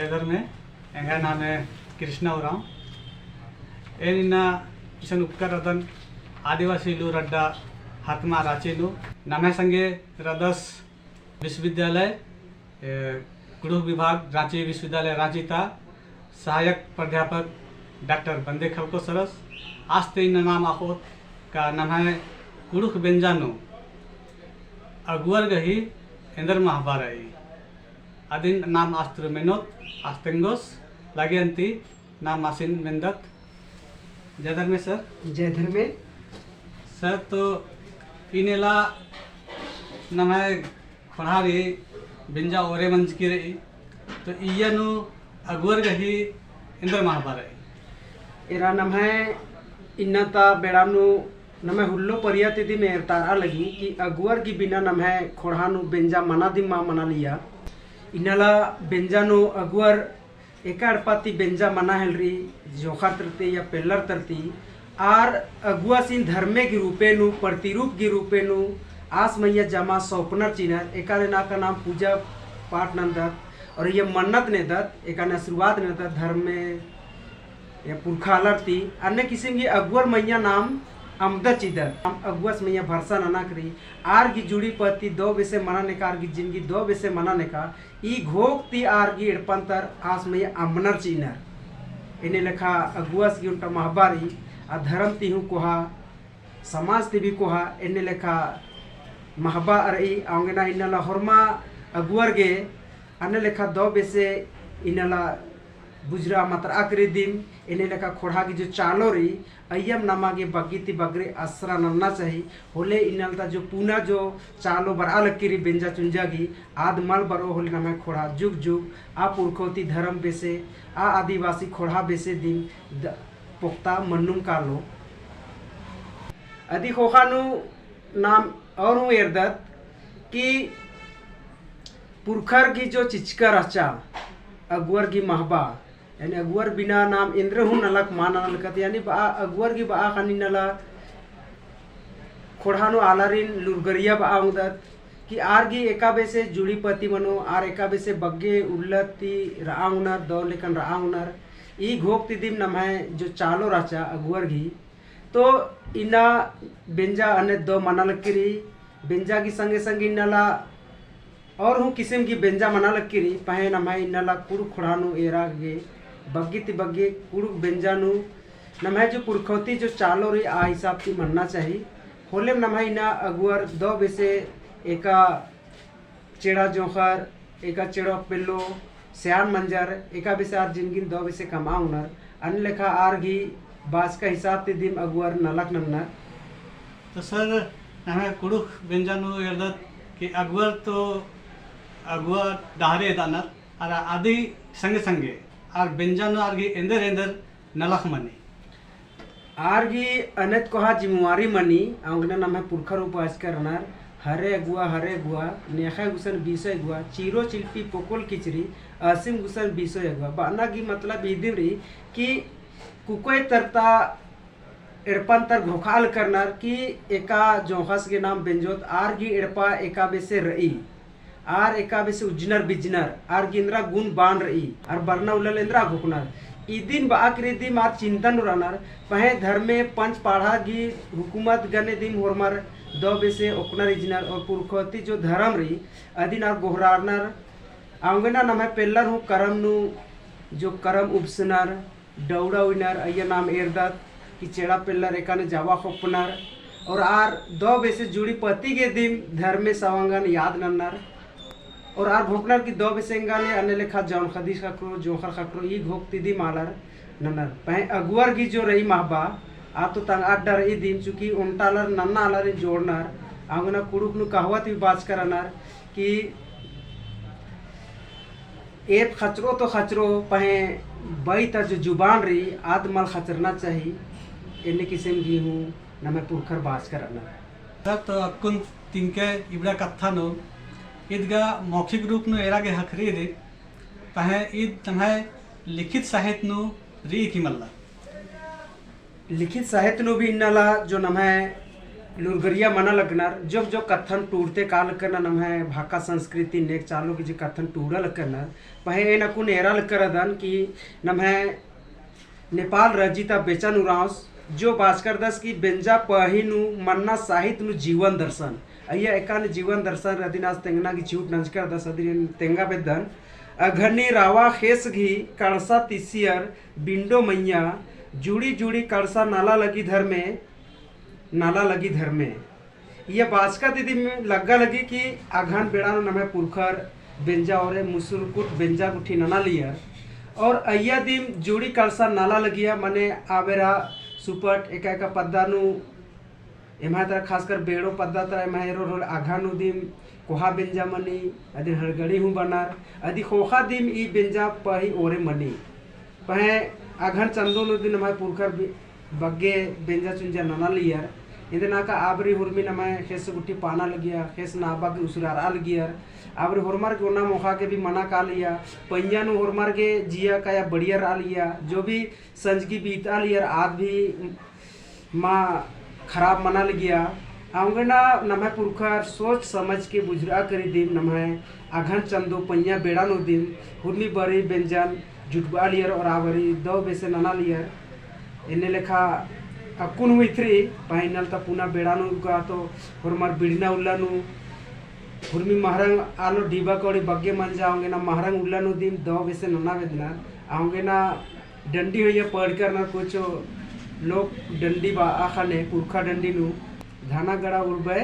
जयधर में एंगा नाम है कृष्णा उराव एन इना इसन उपकार रतन आदिवासी लू रड्डा हाथमा राचीलू नमे संगे रदस विश्वविद्यालय कुड़ुख विभाग रांची विश्वविद्यालय रांची था सहायक प्राध्यापक डॉक्टर बंदे खलको सरस आस्ते इन नाम आखोत का नाम है कुड़ुख बेंजानो अगुअर गही इंदर महाबारई अदिन नाम आस्त्र मेनोत आस्तेंगोस लागेंती नाम आसिन मेंदत जयधर में सर जयधर में सर तो इनेला नाम है खड़ारी बिंजा ओरे मंज की रही तो इयनु अगुअर गही इंदर महाबारई इरा नम है इन्नता बेड़ानु नमे हुल्लो परियाति दी में तारा लगी कि अगुअर की बिना नम है खोड़ानु बेंजा मना दी माँ मना लिया इनला बेंजानु अगुअर एकाड़ पाती बेंजा मना हेलरी जोखा तरते या पेलर तरती आर अगुआ सिन धर्मे की रूपेनु प्रतिरूप की रूपेनु आस मैया जमा सौपनर चिन्ह एकाले ना का नाम पूजा पाठ नंदत और ये मन्नत ने दत्त एकाने आशीर्वाद ने दत्त धर्म में या पुरखालर थी अन्य किस्म की अगुअर मैया नाम अमदत चिदर अगुअस मैया भरसा नना करी आर की जुड़ी पति दो बेसे मना ने कार की जिंदगी दो बेसे मना ने का ई घोक ती आर की इड़पंतर आस मैया अमनर चिनर इन्हें लिखा अगुअस की उनका महाबारी आ धर्म तीहू कोहा समाज ती भी कोहा इन्हें लिखा महबा अरई आंगना इनला हरमा अगुअर गे अन्य लेखा दो बेसे इनला बुजरा मात्र आकरी दिन इन्हें लेखा खोड़ा की जो चालो रही अयम नामा के बगीती बगरे आसरा नन्ना चाहिए होले इनलता जो पूना जो चालो बर अलग की बेंजा चुंजागी आद मल बरो होले नामा खोड़ा जुग जुग आ पुरखोती धर्म बेसे आ आदिवासी खोड़ा बेसे दिन पुख्ता मन्नुम कालो अदि खोखानु नाम और हूँ एरदत कि पुरखर की जो चिचका रचा अगुअर की महबा यानी अगुअर बिना नाम इंद्र हूँ नलक मान नलकत यानी बा अगुअर की बा खानी नला खोड़ानो आलारिन लुरगरिया बा उदत कि आर की एकाबे से जुड़ी पति मनो आर एकाबे से बग्गे उल्लती राउनर दो लेकिन राउनर ई घोक तिदिम नमाय जो चालो राचा अगुअर की तो इना बेंजा अने दो मना लकीरी बेंजा की संगे संगे इनला और हूँ किस्म की बेंजा मना लकीरी पहे नमाय इनला कुड़ खुड़ानु एरा गे बग्गी ती बग्गे कुड़ बेंजानु नमाय जो पुरखौती जो चालो रही आ हिसाब की मनना चाहिए होले नमाय इना अगुअर दो बेसे एका चेड़ा जोखर एका चेड़ो पिल्लो श्यान मंजर एका बेसे आर जिनगिन दो बेसे कमाउनर अन लेखा आर घी बास का हिसाब ते दिन अगुअर नलक नन्ना तो सर हमें कुड़ुख बेंजानु यदत कि अगुअर तो अगुअर दाहरे दानत और आदि संगे संगे और बेंजानु आर गी एंदर एंदर नलख मनी आर गी अनेत कोहा जिम्मेवारी मनी आंगना नाम है पुरखर उपास करनार हरे अगुआ नेखा गुसन बीसो अगुआ चीरो चिल्पी पोकोल किचरी असीम गुसन बीसो अगुआ बाना की मतलब इदिन रही कि कुकोई तरता एड़पंतर घोखाल करनार कि एका जोहस के नाम बेंजोत आर की एड़पा एका बेसे रई आर एका बेसे उजनर बिजनर आर गिंद्रा गुण बान रई आर बरना उलल इंद्रा घोकनर इदिन बाकरी दी मार चिंतन उरानर पहे धर्मे पंच पाढ़ा की हुकूमत गने दिन होरमर दो बेसे ओकनर इजनर और पुरखोती जो धर्म रही अदिन आर गोहरारनर आंगना नम है पेलर हूँ करम नु जो करम उपसनर डौड़ा विनर अय्या नाम एरदत कि चेड़ा पेलर एकाने जावा खोपनर और आर दो बेसे जुड़ी पति के दिन धर्मे सवंगन याद नन्नर और आर भोकनर की दो बेसे ने अन्य लेखा जौन खदीश खकरो जोखर खकरो ई घोकती दी मालर नन्नर पहे अगुअर की जो रही महबा आ तो तंग अड्डर ई दिन चुकी उनटालर नन्ना अलर जोड़नर आंगना कुड़ुक नु कहवत भी बाज करनर कि एक खचरो तो खचरो पहे बई तर जो जुबान रही आदमल खचरना चाहिए इन्हें किस्म की हूँ न मैं पुरखर बास करना तब तो अकुन तिनके इबड़ा कथा नो ईदगा मौखिक रूप नो एरा के हखरी रे पहे ईद तंहे लिखित साहित्य नो री की मल्ला लिखित साहित्य नो भी इन्नला जो नम है लुरगरिया मना लगनार जब जो कथन टूरते काल करना नम है भाका संस्कृति नेक चालू की जो कथन टूरा लगना पहे न कुन एरा लगरदन कि नम है नेपाल रजिता बेचन उराउस जो भास्कर दस की बेंजा पहिनु मन्ना साहित्य नु जीवन दर्शन अय्या एकान जीवन दर्शन रदिनास तेंगना की चूट नंजकर दस अदिन तेंगा बेदन अघनी रावा खेस घी कड़सा तिसियर बिंडो मैया जुड़ी जुड़ी कड़सा नाला लगी धर में ये बाचका दीदी में लग्गा लगी कि आघान बेड़ा नमे पुरखर बेंजा और मुसुरकुट बेंजा कुठी नना लिया और अय्या दिम जुड़ी कड़सा नाला लगिया मने आवेरा सुपट एका एका पद्दानु एमा तर खासकर बेड़ो पद्दा तर एमा हेरो आघानु दिम कोहा बेंजा मनी अदि हड़गड़ी हूँ बनार अदि खोखा दिम ई बेंजा पही ओरे मनी पहे आघन चंदो नु दिन हमारे पुरखर बग्गे बेंजा चुंजा नना लियर इतना का आबरी हुरमी नमाय खेस गुट्टी पाना लगिया खेस नाबा के उसरारा लगियर आबरी हुरमार के ओना मोखा के भी मना का लिया पंजा नु हुरमार के जिया का या बढ़िया रा लिया जो भी संजगी बीता लियर आज भी माँ खराब मना लगिया आंगना नमाय पुरखर सोच समझ के बुजरा करी दिन नमाय आघन चंदो पंजा बेड़ा नो दिन हुरमी बरी बेंजन जुटबा लियर और आवरी दो बेसे नना लियर इन्हें लेखा अकुन हुई थ्री पाइनल ता पुना बेड़ानु का तो हुरमार बिड़ना उल्लानु हुरमी महरंग आलो डीबा कौड़ी बग्गे मन जाओगे ना महरंग उल्लानु दिन दो बेसे नना वेदना आओगे ना डंडी हो ये पढ़ कर ना कुछ लोग डंडी बा आखाने पुरखा डंडी नु धाना गड़ा उड़बे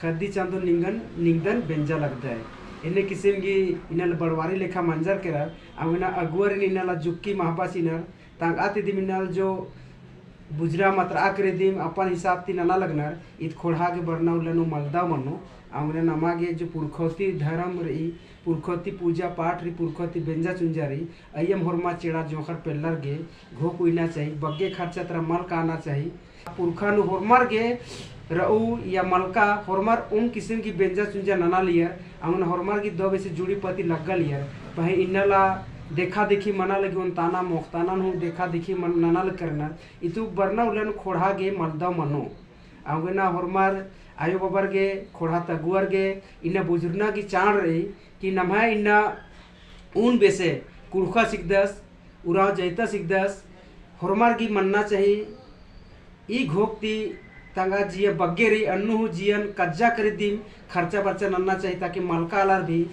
खद्दी चांदो निंगदन बेंजा लगता है इन्हें किस्म की इन्हें बड़वारी लेखा मंजर करा आओगे ना अगुवर इन्हें जुक्की महापासी नर तांग आती दिमिनल जो बुजरा मात्र आकरे दिम अपन हिसाब ती नना लगनर इत खोड़ा के बरना उलनु मलदा मनो आमरे नमागे जो पुरखोती धर्म रही पुरखोती पूजा पाठ रही पुरखोती बेंजा चुंजा रही अयम होरमा चेड़ा जोखर पेलर गे घो कुइना चाहिए बग्गे खर्चा तरह मल का आना चाहिए पुरखा नु होरमार गे रऊ या मलका होरमार उन किस्म की बेंजा चुंजा नना लियर आमन होरमार की दो बेसे जुड़ी पति लग्गा लियर पहे इन्नला देखा देखी मना लगी उन ताना मोख्ताना नु देखा देखी नना लग करना इतु बरना उलन खोड़ा गे मलदा मनो आगे ना होरमार आयो बाबर गे खोड़ा तगुअर गे इन्ना बुजुर्ना की चाण रही कि नम्हा इन्ना ऊन बेसे कुड़खा सिकदस उराव जैता सिकदस होरमार की मनना चाहिए ई घोकती तंगा जिया बग्गे रही अन्नु जियन कज्जा कर दिम खर्चा बर्चा नन्ना चाहिए ताकि मलका आलार भी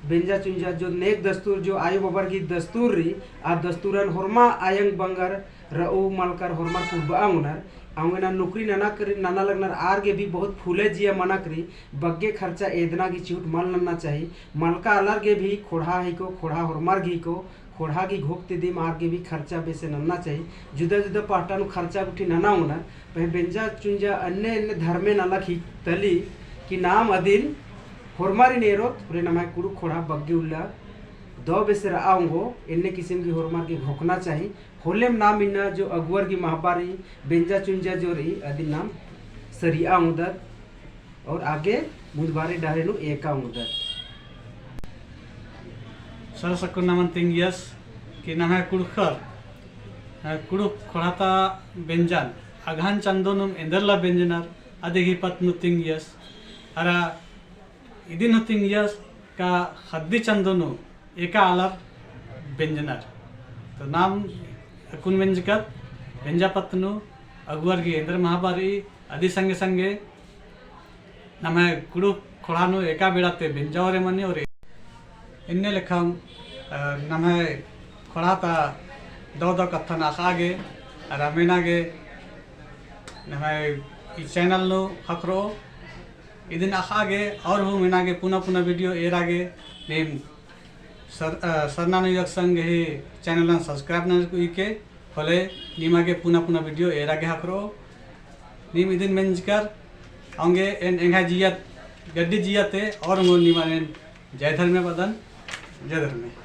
बेंजा चुंजा जो नेक दस्तूर जो आयो बाबर की दस्तूर रही आ दस्तूरन होरमा आयंग बंगर रऊ मलकर होरमार पूर्व आंगनर आंगना नौकरी नाना लगनर आर के भी बहुत फूले जिया मना करी बग्गे खर्चा एदना की चूट मल नन्ना चाहिए मलका अलर के भी खोड़ा ही को खोड़ा होरमार घी को खोड़ा की घोकते दिम आर के भी खर्चा बेसे नन्ना चाहिए जुदा जुदा पाटा खर्चा उठी नना होना पह बेंजा चुंजा अन्य अन्य धर्मे नला खी तली कि नाम अदिन होरमारी नेरोत रे नमाय कुड़ू खोड़ा बग्गे उल्ला दो बेसर आऊंगो इन्ने किस्म की होरमार की घोकना चाहिए होलेम नाम इन्ना जो अगुवर की महाबारी बेंजा चुंजा जो रही अदी नाम सरिया उदर और आगे बुधवारी डारे नु एका उदर सरसकुन नामन तिंगियस कि नाम है कुड़खर कुड़ू खोड़ाता बेंजन अघान चंदोनुम इंदरला बेंजनर अदेगी पत्नु तिंगियस अरा इदिन तिंगियस का हद्दी चंदोनु एका आलर बेंजनर तो नाम कुन बेंजकत बेंजा पत्नु अगुवर की इंद्र महाबारी आदि संगे संगे नाम है कुड़ू खोड़ानु एका बेड़ाते बेंजावरे मनी और इन्ने लेखम नाम है खोड़ाता दो दो कथन आगे रामेनागे नाम है चैनल नु हकरो इदिन आगे और वो मीनागे पुनः पुनः वीडियो एरागे नेम सरनानु योग संग ही चैनल सब्सक्राइब न के होले नीमागे पुनः पुनः वीडियो एरागे हाकरो नीम इदिन मेंजकर आंगे एन एंगा जिया गड्डी जियाते और नीमा जय धर्म बदन जय धर्म